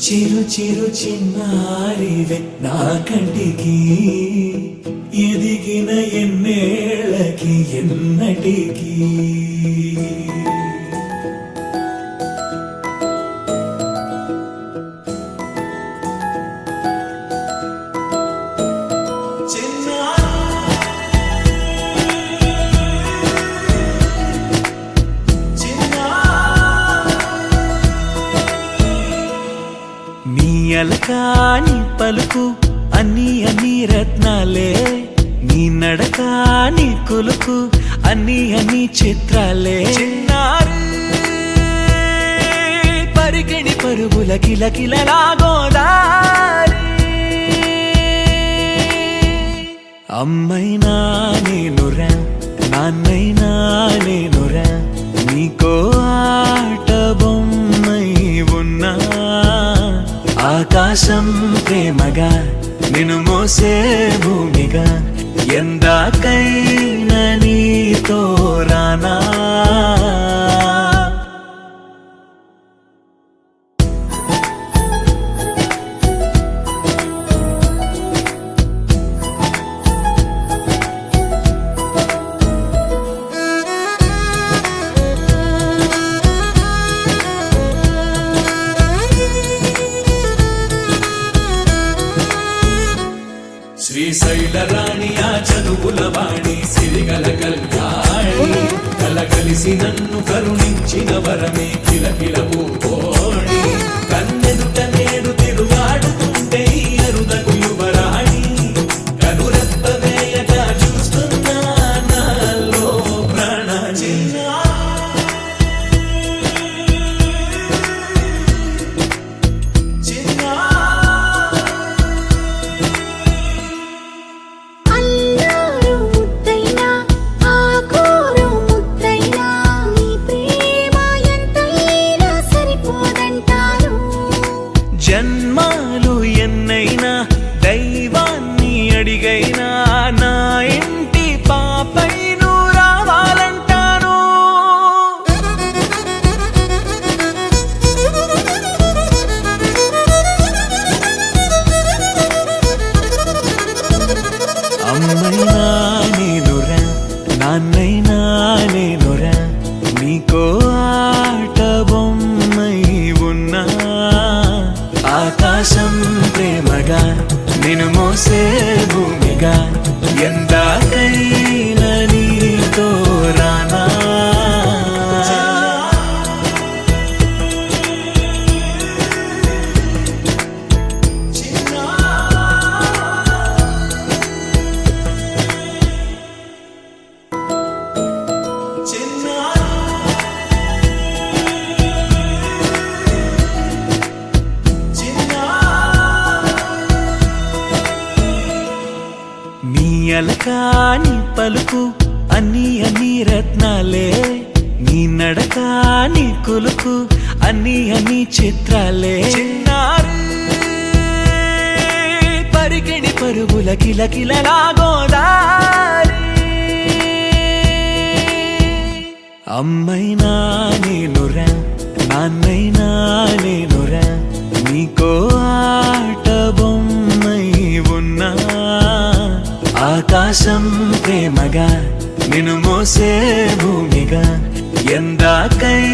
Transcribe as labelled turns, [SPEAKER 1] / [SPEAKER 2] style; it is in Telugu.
[SPEAKER 1] చిరు చిరు చిన్నారివే నా కంటికి ఎదిగిన ఎన్నేళ్ళకి ఎన్నటికి అలకాని పలుకు అన్ని అన్ని రత్నాలే నీ నడకాని కొలుకు అన్ని అన్ని చిత్రాలే పరికిణి పరుగుల కిలకిలలాగోదారి అమ్మైనా నేనురా నాన్నైనా నేనురా నీకో ఆట బొమ్మై ఉన్నా ఆకాశం ప్రేమగా నిన్ను మోసే భూమిగా ఎందాకైనా నీతో రానా శ్రీశైల రాణి ఆ చదువుల వాణి సిరిగల కళ్యాణి కలగలిసి నన్ను కరుణించిన వరమే కిలకిల పూకోణి కన్నెదుట నేడు తిరుగాడుతుంటే అరుదకు యువరాణి కనురెప్ప వేయగా చూస్తున్నా నాలో ప్రాణ జన్మాలు ఎన్నైనా దైవాన్ని అడిగైనా నా ఇంటి పాపై నువ్వు రావాలంటాను అమ్మైనా నేనురా నాన్నైనా నేనురా నీకో ఆట బొమ్మై ఉన్నా ఆకాశం ప్రేమగా నిన్ను మోసే భూమిగా ఎందాకైనా నీతో రానా అలకాని పలుకు అన్ని అన్ని రత్నాలే నీ నడకాని కొలుకు అన్ని అన్ని చిత్రాలే పరికిణి పరుగుల కిలకిలలాగోదారి అమ్మైనా నేనురా నాన్నైనా నేనురా నీకో ఆట బొమ్మై ఉన్నా ఆకాశం ప్రేమగా నిన్ను మోసే భూమిగా ఎందాకై